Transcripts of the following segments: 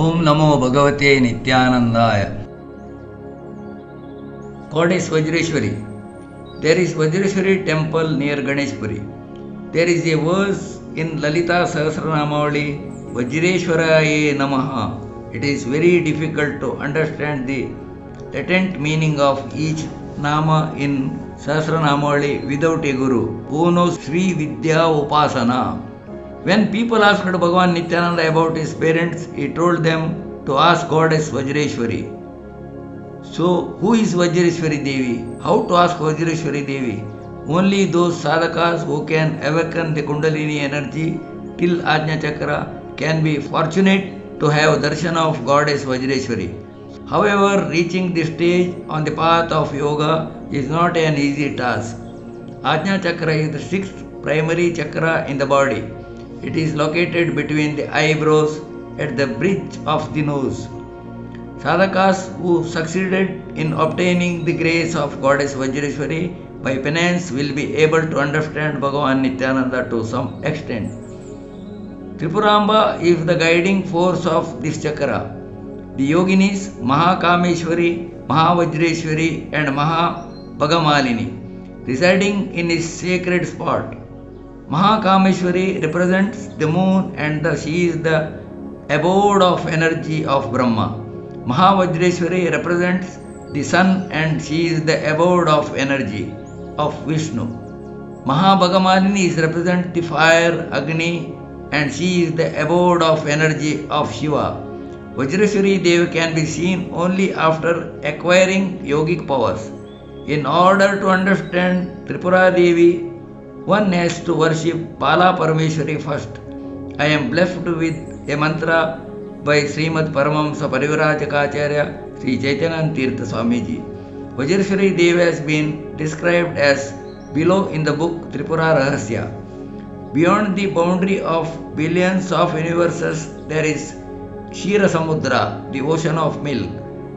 Om Namo Bhagavate Nityanandaya. Goddess Vajreshwari. There is Vajreshwari temple near Ganeshpuri. There is a verse in Lalita Sahasranamavali, Vajreshwaraye Namaha. It is very difficult to understand the latent meaning of each nama in Sahasranamavali without a guru who knows Sri Vidya Upasana. When people asked Bhagavan Nityananda about his parents, he told them to ask Goddess Vajreshwari. So, who is Vajreshwari Devi? How to ask Vajreshwari Devi? Only those sadhakas who can awaken the Kundalini energy till Ajna Chakra can be fortunate to have darshan of Goddess Vajreshwari. However, reaching this stage on the path of yoga is not an easy task. Ajna Chakra is the sixth primary chakra in the body. It is located between the eyebrows at the bridge of the nose. Sadhakas who succeeded in obtaining the grace of Goddess Vajreshwari by penance will be able to understand Bhagavan Nityananda to some extent. Tripuramba is the guiding force of this chakra. The yoginis Mahakameshwari, Mahavajreshwari and Mahabhagamalini residing in his sacred spot. Mahakameshwari represents the moon and she is the abode of energy of Brahma. Mahavajreshwari represents the sun and she is the abode of energy of Vishnu. Mahabhagamalini is represent the fire, Agni, and she is the abode of energy of Shiva. Vajreshwari Devi can be seen only after acquiring yogic powers. In order to understand Tripura Devi, one has to worship Bala Parameshwari first. I am blessed with a mantra by Srimad Paramamsa Parivrajaka Sri Chaitanand Tirtha Swamiji. Vajreshwari Devi has been described as below in the book Tripura Rahasya. Beyond the boundary of billions of universes, there is Kshira Samudra, the ocean of milk.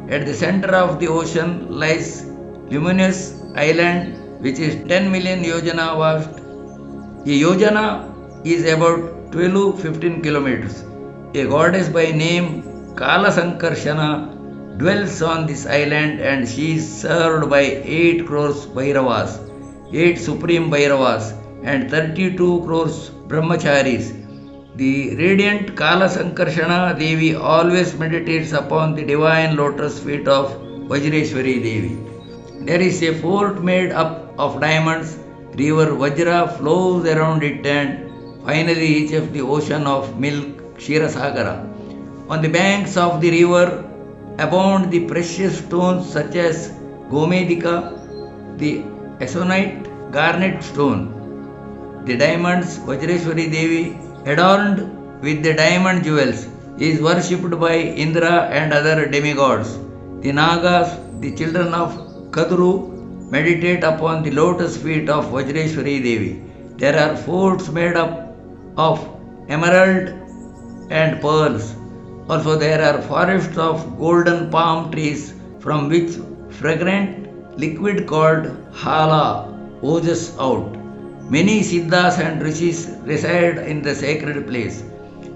At the center of the ocean lies luminous island which is 10 million yojana vast. A yojana is about 12-15 kilometers. A goddess by name Kala Sankarshana dwells on this island and she is served by 8 crores Bhairavas, 8 supreme Bhairavas and 32 crores Brahmacharis. The radiant Kala Sankarshana Devi always meditates upon the divine lotus feet of Vajreshwari Devi. There is a fort made up of diamonds. River Vajra flows around it and finally reaches the ocean of milk, Kshirasagara. On the banks of the river abound the precious stones such as Gomedika, the Essonite garnet stone. The diamonds Vajreshwari Devi, adorned with the diamond jewels, is worshipped by Indra and other demigods. The Nagas, the children of Kadru, meditate upon the lotus feet of Vajreshwari Devi. There are forts made up of emerald and pearls. Also there are forests of golden palm trees from which fragrant liquid called hala oozes out. Many siddhas and rishis reside in the sacred place.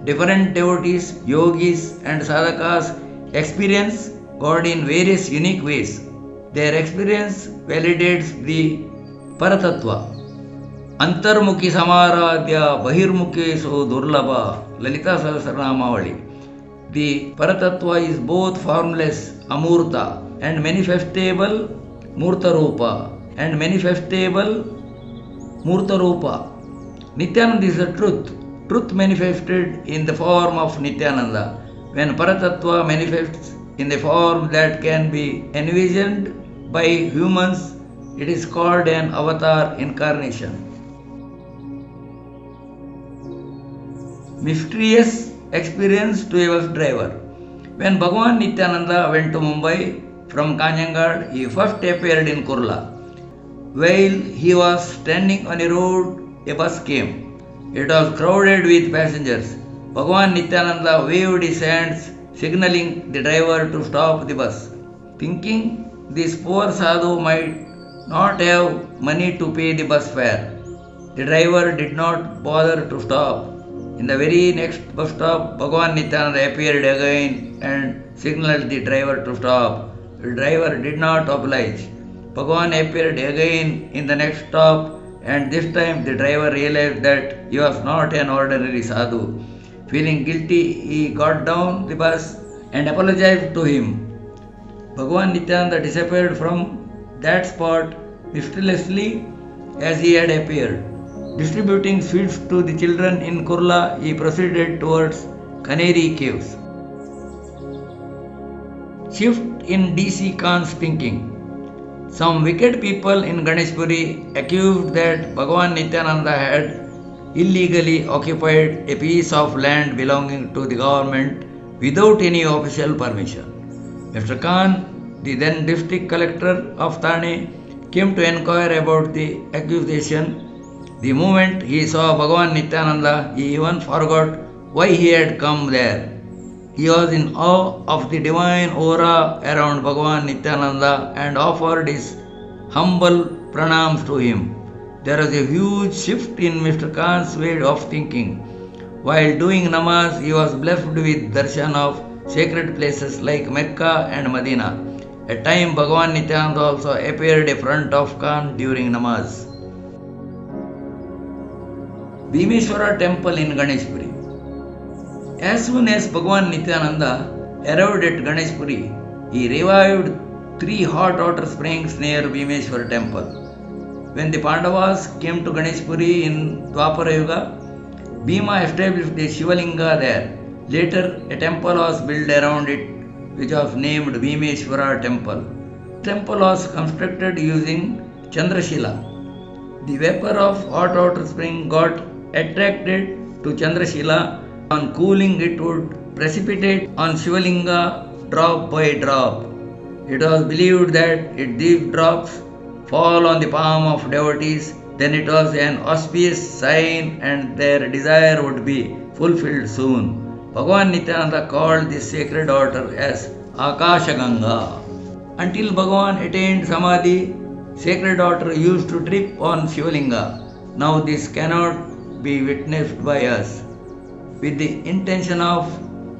Different devotees, yogis and sadhakas experience God in various unique ways. Their experience validates the Paratattva. Antarmukhi Samaradhya Bahirmukhi So Durlabha Lalita Sahasranamavali. The Paratattva is both formless Amurta and manifestable Murta Rupa and manifestable Murta Rupa. Nityananda is the truth. Truth manifested in the form of Nityananda. When Paratattva manifests in the form that can be envisioned by humans, it is called an avatar incarnation. Mysterious experience to a bus driver. When Bhagavan Nityananda went to Mumbai from Kanjangad, he first appeared in Kurla. While he was standing on a road, a bus came. It was crowded with passengers. Bhagavan Nityananda waved his hands, signaling the driver to stop the bus. Thinking this poor sadhu might not have money to pay the bus fare, the driver did not bother to stop. In the very next bus stop, Bhagavan Nityananda appeared again and signaled the driver to stop. The driver did not oblige. Bhagavan appeared again in the next stop, and this time the driver realized that he was not an ordinary sadhu. Feeling guilty, he got down the bus and apologized to him. Bhagavan Nityananda disappeared from that spot mysteriously as he had appeared. Distributing sweets to the children in Kurla, he proceeded towards Canary Caves. Shift in DC Khan's thinking. Some wicked people in Ganeshpuri accused that Bhagavan Nityananda had illegally occupied a piece of land belonging to the government without any official permission. Mr. Khan, the then district collector of Thane, came to inquire about the accusation. The moment he saw Bhagavan Nityananda, he even forgot why he had come there. He was in awe of the divine aura around Bhagavan Nityananda and offered his humble pranams to him. There was a huge shift in Mr. Khan's way of thinking. While doing namaz, he was blessed with darshan of sacred places like Mecca and Medina. At time, Bhagavan Nityananda also appeared in front of Khan during namaz. Bhimeshwara Temple in Ganeshpuri. As soon as Bhagavan Nityananda arrived at Ganeshpuri, he revived 3 hot water springs near Bhimeshwara Temple. When the Pandavas came to Ganeshpuri in Dwapara Yuga, Bhima established a Shivalinga there. Later, a temple was built around it, which was named Bhimeshwara Temple. The temple was constructed using Chandrashila. The vapor of hot water spring got attracted to Chandrashila. On cooling, it would precipitate on Shivalinga drop by drop. It was believed that if these drops fall on the palm of devotees, then it was an auspicious sign and their desire would be fulfilled soon. Bhagavan Nityananda called this sacred water as Akasha Ganga. Until Bhagavan attained Samadhi, sacred water used to drip on Shivalinga. Now this cannot be witnessed by us. With the intention of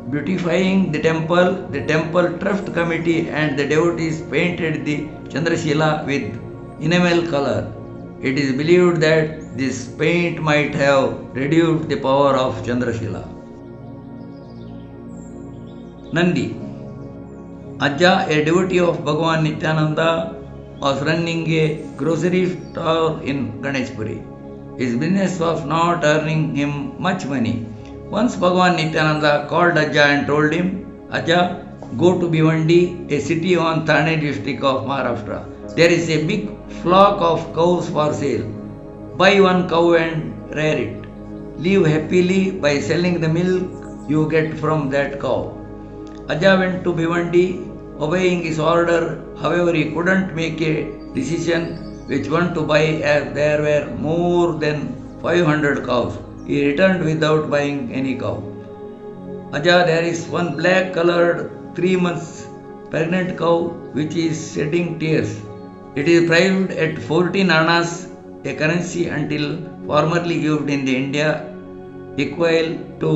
beautifying the temple trust committee and the devotees painted the Chandrashila with enamel color. It is believed that this paint might have reduced the power of Chandrashila. Nandi. Ajja, a devotee of Bhagavan Nityananda, was running a grocery store in Ganeshpuri. His business was not earning him much money. Once Bhagavan Nityananda called Ajja and told him, Ajja, go to Bhiwandi, a city on Thane district of Maharashtra. There is a big flock of cows for sale. Buy one cow and rear it. Live happily by selling the milk you get from that cow. Ajja went to Bhiwandi, obeying his order. However, he couldn't make a decision which one to buy as there were more than 500 cows. He returned without buying any cow. Ajja, there is one black colored 3 months pregnant cow which is shedding tears. It is priced at 14 annas, a currency until formerly used in the India equal to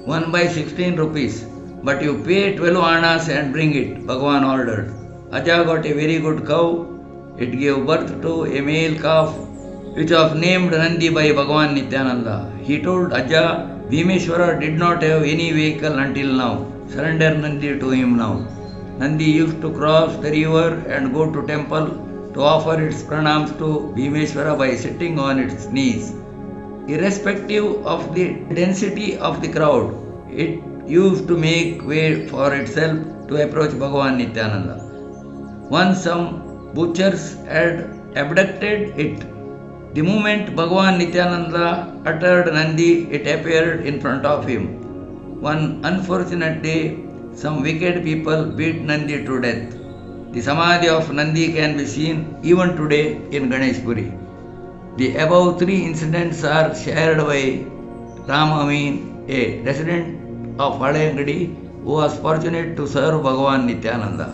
1/16 rupees. But you pay 12 annas and bring it, Bhagavan ordered. Ajja got a very good cow. It gave birth to a male calf which was named Nandi by Bhagavan Nityananda. He told Ajja, Bhimeshwara did not have any vehicle until now. Surrender Nandi to him now. Nandi used to cross the river and go to temple to offer its pranams to Bhimeshwara by sitting on its knees. Irrespective of the density of the crowd, it used to make way for itself to approach Bhagavan Nityananda. Once some butchers had abducted it. The moment Bhagavan Nityananda uttered Nandi, it appeared in front of him. One unfortunate day, some wicked people beat Nandi to death. The Samadhi of Nandi can be seen even today in Ganeshpuri. The above 3 incidents are shared by Ram Amin, a resident of Halengadi, who was fortunate to serve Bhagavan Nityananda.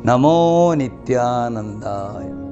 Namo Nityanandaya.